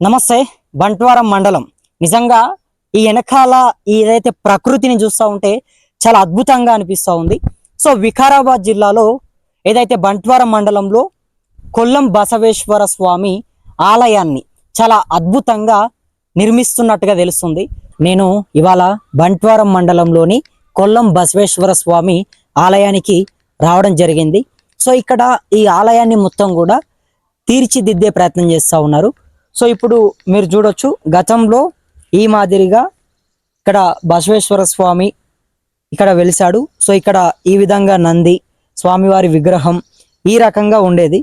నమస్తే. బంట్వారం మండలం నిజంగా ఈ వెనకాల ఏదైతే ప్రకృతిని చూస్తూ ఉంటే చాలా అద్భుతంగా అనిపిస్తూ ఉంది. సో వికారాబాద్ జిల్లాలో ఏదైతే బంట్వారం మండలంలో కొల్లం బసవేశ్వర స్వామి ఆలయాన్ని చాలా అద్భుతంగా నిర్మిస్తున్నట్టుగా తెలుస్తుంది. నేను ఇవాళ బంట్వారం మండలంలోని కొల్లం బసవేశ్వర స్వామి ఆలయానికి రావడం జరిగింది. సో ఇక్కడ ఈ ఆలయాన్ని మొత్తం కూడా తీర్చిదిద్దే ప్రయత్నం చేస్తూ ఉన్నారు. సో ఇప్పుడు మీరు చూడొచ్చు, గతంలో ఈ మాదిరిగా ఇక్కడ బసవేశ్వర స్వామి ఇక్కడ వెలిసాడు. సో ఇక్కడ ఈ విధంగా నంది స్వామివారి విగ్రహం ఈ రకంగా ఉండేది.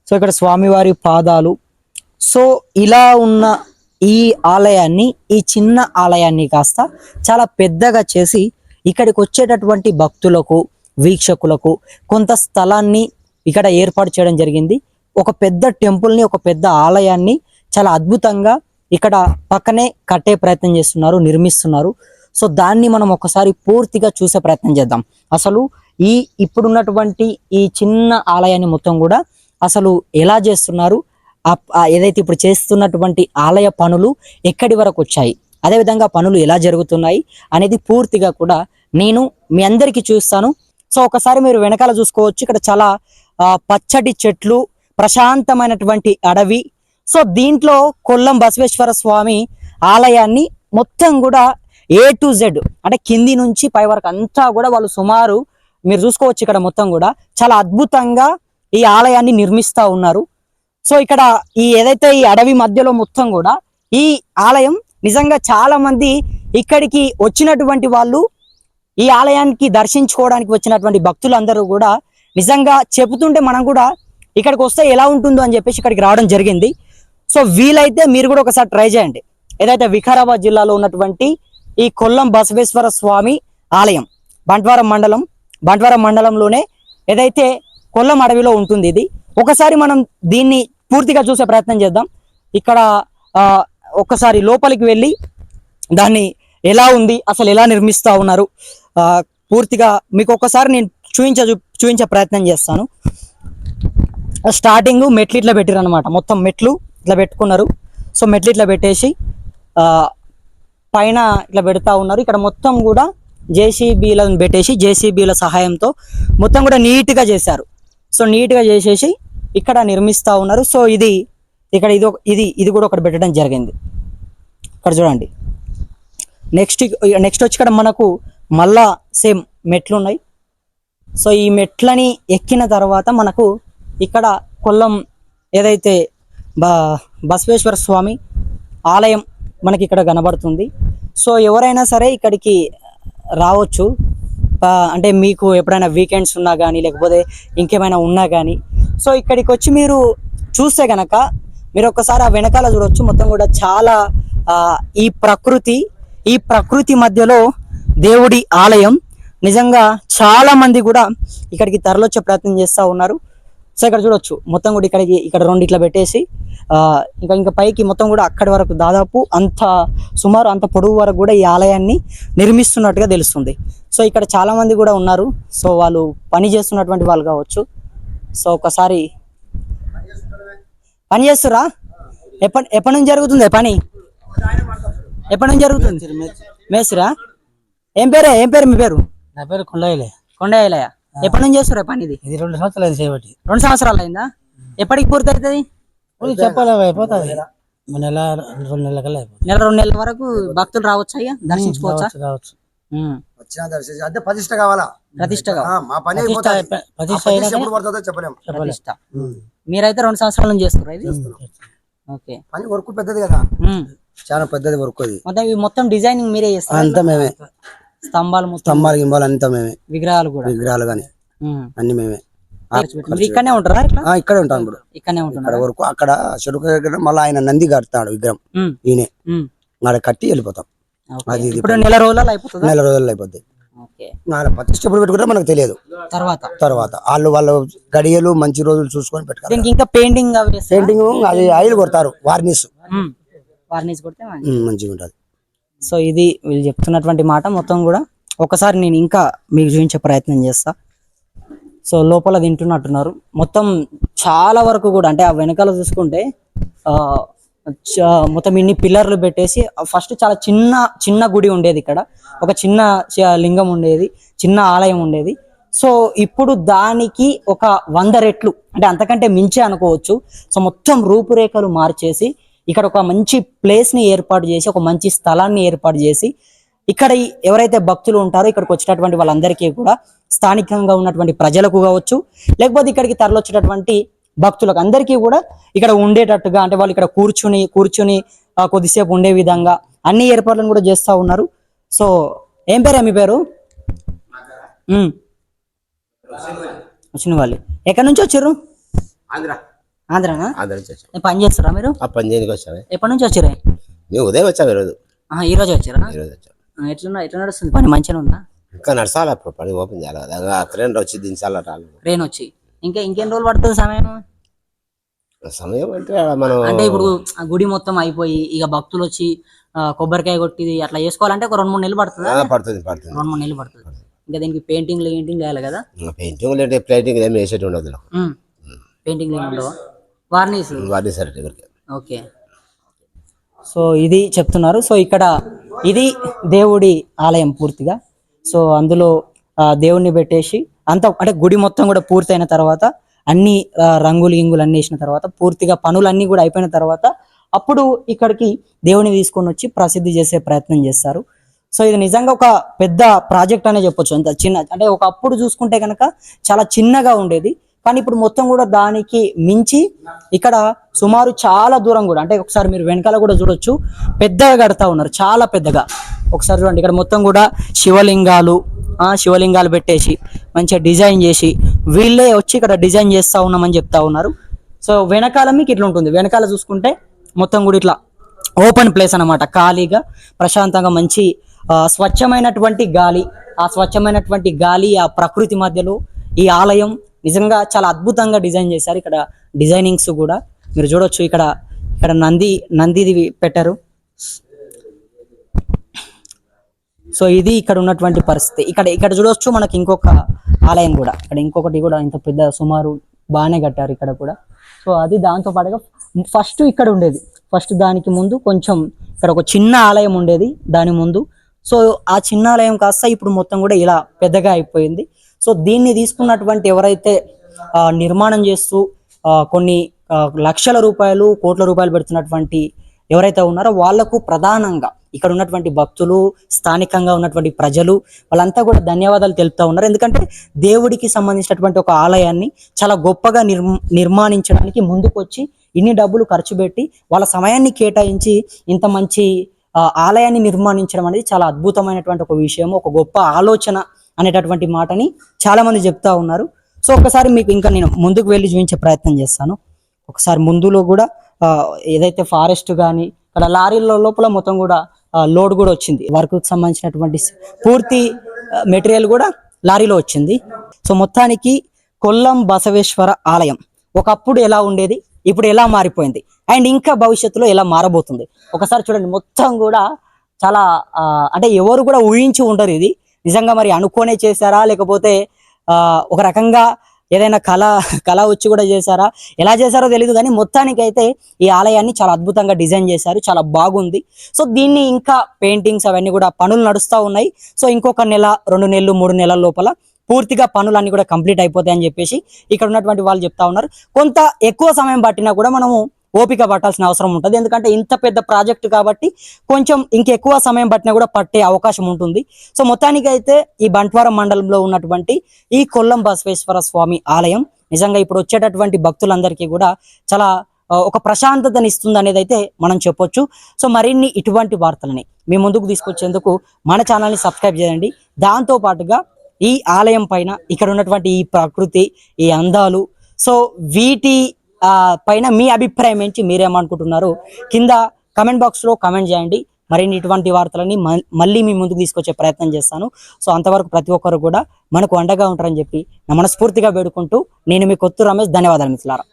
సో ఇక్కడ స్వామివారి పాదాలు. సో ఇలా ఉన్న ఈ ఆలయాన్ని, ఈ చిన్న ఆలయాన్ని కాస్త చాలా పెద్దగా చేసి ఇక్కడికి వచ్చేటటువంటి భక్తులకు, వీక్షకులకు కొంత స్థలాన్ని ఇక్కడ ఏర్పాటు చేయడం జరిగింది. ఒక పెద్ద టెంపుల్ని, ఒక పెద్ద ఆలయాన్ని చాలా అద్భుతంగా ఇక్కడ పక్కనే కట్టే ప్రయత్నం చేస్తున్నారు, నిర్మిస్తున్నారు. సో దాన్ని మనం ఒకసారి పూర్తిగా చూసే ప్రయత్నం చేద్దాం. అసలు ఇప్పుడున్నటువంటి ఈ చిన్న ఆలయాన్ని మొత్తం కూడా అసలు ఎలా చేస్తున్నారు, ఏదైతే ఇప్పుడు చేస్తున్నటువంటి ఆలయ పనులు ఎక్కడి వరకు వచ్చాయి, అదేవిధంగా పనులు ఎలా జరుగుతున్నాయి అనేది పూర్తిగా కూడా నేను మీ అందరికీ చూస్తాను. సో ఒకసారి మీరు వెనకాల చూసుకోవచ్చు, ఇక్కడ చాలా పచ్చటి చెట్లు, ప్రశాంతమైనటువంటి అడవి. సో దీంట్లో కొల్లం బసవేశ్వర స్వామి ఆలయాన్ని మొత్తం కూడా A to Z అంటే కింది నుంచి పై వరకు అంతా కూడా వాళ్ళు సుమారు మీరు చూసుకోవచ్చు, ఇక్కడ మొత్తం కూడా చాలా అద్భుతంగా ఈ ఆలయాన్ని నిర్మిస్తూ ఉన్నారు. సో ఇక్కడ ఏదైతే ఈ అడవి మధ్యలో మొత్తం కూడా ఈ ఆలయం నిజంగా చాలా మంది ఇక్కడికి వచ్చినటువంటి వాళ్ళు, ఈ ఆలయానికి దర్శించుకోవడానికి వచ్చినటువంటి భక్తులందరూ కూడా నిజంగా చెబుతుంటే మనం కూడా ఇక్కడికి వస్తే ఎలా ఉంటుందో అని చెప్పేసి ఇక్కడికి రావడం జరిగింది. సో వీలైతే మీరు కూడా ఒకసారి ట్రై చేయండి. ఏదైతే వికారాబాద్ జిల్లాలో ఉన్నటువంటి ఈ కొల్లం బసవేశ్వర స్వామి ఆలయం బంట్వారం మండలంలోనే ఏదైతే కొల్లం అడవిలో ఉంటుంది ఇది. ఒకసారి మనం దీన్ని పూర్తిగా చూసే ప్రయత్నం చేద్దాం. ఇక్కడ ఒకసారి లోపలికి వెళ్ళి దాన్ని ఎలా ఉంది, అసలు ఎలా నిర్మిస్తూ ఉన్నారు పూర్తిగా మీకు ఒకసారి నేను చూపించే ప్రయత్నం చేస్తాను. స్టార్టింగ్ మెట్లు ఇట్లా పెట్టారు అనమాట, మొత్తం మెట్లు ఇట్లా పెట్టుకున్నారు. సో మెట్లు ఇట్లా పెట్టేసి పైన ఇట్లా పెడతా ఉన్నారు. ఇక్కడ మొత్తం కూడా జేసీబీలను పెట్టేసి జేసీబీల సహాయంతో మొత్తం కూడా నీట్గా చేశారు. సో నీట్గా చేసేసి ఇక్కడ నిర్మిస్తూ ఉన్నారు. సో ఇక్కడ ఇది కూడా ఒకటి పెట్టడం జరిగింది. ఇక్కడ చూడండి. నెక్స్ట్ వచ్చి ఇక్కడ మనకు మళ్ళా సేమ్ మెట్లు ఉన్నాయి. సో ఈ మెట్లని ఎక్కిన తర్వాత మనకు ఇక్కడ కొల్లం ఏదైతే బసవేశ్వర స్వామి ఆలయం మనకి ఇక్కడ కనబడుతుంది. సో ఎవరైనా సరే ఇక్కడికి రావచ్చు. అంటే మీకు ఎప్పుడైనా వీకెండ్స్ ఉన్నా కానీ, లేకపోతే ఇంకేమైనా ఉన్నా కానీ, సో ఇక్కడికి వచ్చి మీరు చూస్తే కనుక మీరు ఒక్కసారి ఆ వెనకాల చూడవచ్చు. మొత్తం కూడా చాలా ఈ ప్రకృతి మధ్యలో దేవుడి ఆలయం. నిజంగా చాలా మంది కూడా ఇక్కడికి తరలొచ్చే ప్రయత్నం చేస్తూ ఉన్నారు. సో ఇక్కడ చూడొచ్చు, మొత్తం కూడా ఇక్కడ రెండు ఇట్లా పెట్టేసి ఇంకా పైకి మొత్తం కూడా అక్కడి వరకు దాదాపు సుమారు అంత పొడవు వరకు కూడా ఈ ఆలయాన్ని నిర్మిస్తున్నట్టుగా తెలుస్తుంది. సో ఇక్కడ చాలా మంది కూడా ఉన్నారు. సో వాళ్ళు పని చేస్తున్నటువంటి వాళ్ళు కావచ్చు. సో ఒకసారి పని చేస్తురా? ఎప్పటి నుంచి జరుగుతుంది పని? ఎప్పటి నుంచి జరుగుతుంది? మేస్త్రా? ఏం పేరు మీ పేరు? నా పేరు కొండయ్యలయ్య. ఎప్పటి నుంచి చేస్తురా పని? ఇది 2 సంవత్సరాలు చేయబట్టి. 2 సంవత్సరాలు అయిందా? ఎప్పటికి పూర్తి అవుతుంది? చెప్పాలి, అయిపోతుంది. నెల 2 నెలల కల్లా అయిపోతుంది. నెల 2 నెలల వరకు భక్తులు రావచ్చు, అయ్యా దర్శించుకోవచ్చా? రావచ్చు. అంటే ప్రతిష్ట కావాలా? ప్రతిష్ట మీరైతే 2 సంవత్సరాల నుంచి చేస్తున్నారు ఇది? ఓకే. పని వర్క్ పెద్దది కదా, చాలా పెద్దది వర్క్ అది. మొత్తం డిజైనింగ్ మీరే చేస్తారు? అంతా మేమే. స్తంభాలు గింబాలు అంతా మేమే. విగ్రహాలు కానీ అన్ని మేమే. ఇక్కడనే ఉంటారా? ఇక్కడే ఉంటాను. ఇప్పుడు ఇక్కడనే ఉంటాను. ఇక్కడ వరకు అక్కడ చెరుకు దగ్గర మళ్ళీ ఆయన నంది కడతాడు విగ్రహం. ఈయనే ఆడ కట్టి వెళ్ళిపోతాం. అది నెల రోజుల్లో అయిపోతుంది. ప్రతిష్ట ఎప్పుడు పెట్టుకుంటే మనకు తెలియదు. తర్వాత వాళ్ళు గడియలు మంచి రోజులు చూసుకొని పెట్టుకోవాలి. ఇంకా పెయింటింగ్ అది ఆయిల్ కొడతారు, వార్నిష్ కొడితే మంచిగా ఉంటుంది. సో ఇది వీళ్ళు చెప్తున్నటువంటి మాట మొత్తం కూడా. ఒకసారి నేను ఇంకా మీకు చూపించే ప్రయత్నం చేస్తా. సో లోపల తింటున్నట్టున్నారు మొత్తం చాలా వరకు కూడా. అంటే ఆ వెనకాల చూసుకుంటే మొత్తం ఇన్ని పిల్లర్లు పెట్టేసి ఫస్ట్ చాలా చిన్న చిన్న గుడి ఉండేది ఇక్కడ, ఒక చిన్న లింగం ఉండేది, చిన్న ఆలయం ఉండేది. సో ఇప్పుడు దానికి ఒక 100 రెట్లు అంటే అంతకంటే మించే అనుకోవచ్చు. సో మొత్తం రూపురేఖలు మార్చేసి ఇక్కడ ఒక మంచి ప్లేస్ ని ఏర్పాటు చేసి, ఒక మంచి స్థలాన్ని ఏర్పాటు చేసి, ఇక్కడ ఎవరైతే భక్తులు ఉంటారో ఇక్కడికి వచ్చేటటువంటి వాళ్ళందరికీ కూడా, స్థానికంగా ఉన్నటువంటి ప్రజలకు కావచ్చు, లేకపోతే ఇక్కడికి తరలొచ్చేటటువంటి భక్తులకు అందరికీ కూడా ఇక్కడ ఉండేటట్టుగా, అంటే వాళ్ళు ఇక్కడ కూర్చుని కొద్దిసేపు ఉండే విధంగా అన్ని ఏర్పాట్లను కూడా చేస్తూ ఉన్నారు. సో ఏం పేరే మీ పేరు? వచ్చిన వాళ్ళు ఎక్కడి నుంచి వచ్చారు? ఆంధ్రానా? పని చేస్తారా మీరు? పని చేయడానికి వచ్చాను. ఎప్పటి నుంచి వచ్చారా? మేము ఉదయం వచ్చాము ఈరోజు. ఈ రోజు వచ్చారా? ఎట్లా నడుస్తుంది పని? మంచిగా ఉందా? ఇంకా నడసాలి, అప్పుడు పని ఓపెన్ చేయాలి కదా, ట్రైన్ వచ్చి దించాలి. ట్రైన్ వచ్చి ఇంకెన్ని రోజులు పడుతుంది సమయం? సమయం అంటే మనం అంటే ఇప్పుడు గుడి మొత్తం అయిపోయి ఇక భక్తులు వచ్చి కొబ్బరికాయ కొట్టి అట్లా చేసుకోవాలంటే ఒక 2-3 నెలలు పడుతుంది. 2-3 నెలలు పడుతుంది. ఇంకా దీనికి పెయింటింగ్ వేయాలి కదా? పెయింటింగ్ లేదంటే ప్లేటింగ్ ఏమి వేసేటి ఉండదు. పెయింటింగ్ ఉండవు, వార్నిష్ సరే. ఓకే. సో ఇది చెప్తున్నారు. సో ఇక్కడ ఇది దేవుడి ఆలయం పూర్తిగా. సో అందులో దేవుణ్ణి పెట్టేసి అంత అంటే గుడి మొత్తం కూడా పూర్తయిన తర్వాత అన్ని రంగులు అన్ని వేసిన తర్వాత పూర్తిగా పనులన్నీ కూడా అయిపోయిన తర్వాత అప్పుడు ఇక్కడికి దేవుని తీసుకొని వచ్చి ప్రసిద్ధి చేసే ప్రయత్నం చేస్తారు. సో ఇది నిజంగా ఒక పెద్ద ప్రాజెక్ట్ అనే చెప్పొచ్చు. అంత చిన్న అంటే ఒకప్పుడు చూసుకుంటే కనుక చాలా చిన్నగా ఉండేది, కానీ ఇప్పుడు మొత్తం కూడా దానికి మించి ఇక్కడ సుమారు చాలా దూరం కూడా, అంటే ఒకసారి మీరు వెనకాల కూడా చూడొచ్చు, పెద్దగా కడతా ఉన్నారు, చాలా పెద్దగా. ఒకసారి చూడండి, ఇక్కడ మొత్తం కూడా శివలింగాలు పెట్టేసి మంచిగా డిజైన్ చేసి వీళ్ళే వచ్చి ఇక్కడ డిజైన్ చేస్తా ఉన్నామని చెప్తా ఉన్నారు. సో వెనకాల మీకు ఇట్లా ఉంటుంది, వెనకాల చూసుకుంటే మొత్తం కూడా ఇట్లా ఓపెన్ ప్లేస్ అన్నమాట, ఖాళీగా ప్రశాంతంగా మంచి స్వచ్ఛమైనటువంటి గాలి, ఆ ప్రకృతి మధ్యలో ఈ ఆలయం నిజంగా చాలా అద్భుతంగా డిజైన్ చేశారు. ఇక్కడ డిజైనింగ్స్ కూడా మీరు చూడొచ్చు, ఇక్కడ నందిది పెట్టారు. సో ఇది ఇక్కడ ఉన్నటువంటి పరిస్థితి. ఇక్కడ చూడొచ్చు మనకి ఇంకొక ఆలయం కూడా, ఇక్కడ ఇంకొకటి కూడా ఇంత పెద్ద సుమారు బాగానే కట్టారు ఇక్కడ కూడా. సో అది దాంతో పాటుగా ఫస్ట్ ఇక్కడ ఉండేది, ఫస్ట్ దానికి ముందు కొంచెం ఇక్కడ ఒక చిన్న ఆలయం ఉండేది దాని ముందు. సో ఆ చిన్న ఆలయం కాస్త ఇప్పుడు మొత్తం కూడా ఇలా పెద్దగా అయిపోయింది. సో దీన్ని తీసుకున్నటువంటి ఎవరైతే నిర్మాణం చేస్తూ కొన్ని లక్షల రూపాయలు, కోట్ల రూపాయలు పెడుతున్నటువంటి ఎవరైతే ఉన్నారో వాళ్లకు ప్రధానంగా ఇక్కడ ఉన్నటువంటి భక్తులు, స్థానికంగా ఉన్నటువంటి ప్రజలు వాళ్ళంతా కూడా ధన్యవాదాలు తెలుపుతా ఉన్నారు. ఎందుకంటే దేవుడికి సంబంధించినటువంటి ఒక ఆలయాన్ని చాలా గొప్పగా నిర్మాణించడానికి ముందుకు వచ్చి ఇన్ని డబ్బులు ఖర్చు పెట్టి వాళ్ళ సమయాన్ని కేటాయించి ఇంత మంచి ఆలయాన్ని నిర్మాణించడం అనేది చాలా అద్భుతమైనటువంటి ఒక విషయం, ఒక గొప్ప ఆలోచన అనేటటువంటి మాటని చాలా మంది చెప్తా ఉన్నారు. సో ఒకసారి మీకు ఇంకా నేను ముందుకు వెళ్ళి చూపించే ప్రయత్నం చేస్తాను. ఒకసారి ముందులో కూడా ఏదైతే ఫారెస్ట్ కానీ ఇక్కడ లారీల లోపల మొత్తం కూడా లోడ్ కూడా వచ్చింది, వర్క్ సంబంధించినటువంటి పూర్తి మెటీరియల్ కూడా లారీలో వచ్చింది. సో మొత్తానికి కొల్లం బసవేశ్వర ఆలయం ఒకప్పుడు ఎలా ఉండేది, ఇప్పుడు ఎలా మారిపోయింది, అండ్ ఇంకా భవిష్యత్తులో ఎలా మారబోతుంది ఒకసారి చూడండి. మొత్తం కూడా చాలా అంటే ఎవరు కూడా ఊహించి ఉండరు ఇది నిజంగా, మరి అనుకోనే చేశారా లేకపోతే ఒక రకంగా ఏదైనా కళ వచ్చి కూడా చేశారా, ఎలా చేశారో తెలియదు, కానీ మొత్తానికి అయితే ఈ ఆలయాన్ని చాలా అద్భుతంగా డిజైన్ చేశారు, చాలా బాగుంది. సో దీన్ని ఇంకా పెయింటింగ్స్ అవన్నీ కూడా పనులు నడుస్తూ ఉన్నాయి. సో ఇంకొక 1-2 నెలలు 3 నెలల లోపల పూర్తిగా పనులన్నీ కూడా కంప్లీట్ అయిపోతాయని చెప్పేసి ఇక్కడ ఉన్నటువంటి వాళ్ళు చెప్తా ఉన్నారు. కొంత ఎక్కువ సమయం పట్టినా కూడా మనము ఓపిక పట్టాల్సిన అవసరం ఉంటుంది, ఎందుకంటే ఇంత పెద్ద ప్రాజెక్టు కాబట్టి కొంచెం ఇంకెక్కువ సమయం పట్టినా కూడా పట్టే అవకాశం ఉంటుంది. సో మొత్తానికి అయితే ఈ బంట్వారం మండలంలో ఉన్నటువంటి ఈ కొల్లం బసవేశ్వర స్వామి ఆలయం నిజంగా ఇప్పుడు వచ్చేటటువంటి భక్తులందరికీ కూడా చాలా ఒక ప్రశాంతతని ఇస్తుంది అనేది అయితే మనం చెప్పొచ్చు. సో మరిన్ని ఇటువంటి వార్తలని మీ ముందుకు తీసుకొచ్చేందుకు మన ఛానల్ని సబ్స్క్రైబ్ చేయండి. దాంతో పాటుగా ఈ ఆలయం పైన ఇక్కడ ఉన్నటువంటి ఈ ప్రకృతి, ఈ అందాలు, సో వీటి పైన మీ అభిప్రాయం ఏంటి, మీరేమనుకుంటున్నారు కింద కమెంట్ బాక్స్ లో కమెంట్ చేయండి. మరిన్ని ఇటువంటి వార్తలని మళ్ళీ మీ ముందుకు తీసుకొచ్చే ప్రయత్నం చేస్తాను. సో అంతవరకు ప్రతి ఒక్కరు కూడా మనకు అండగా ఉంటారని చెప్పి నా మనస్ఫూర్తిగా వేడుకుంటూ నేను మీ కొత్తూరు రమేష్. ధన్యవాదాలు మిత్రులారా.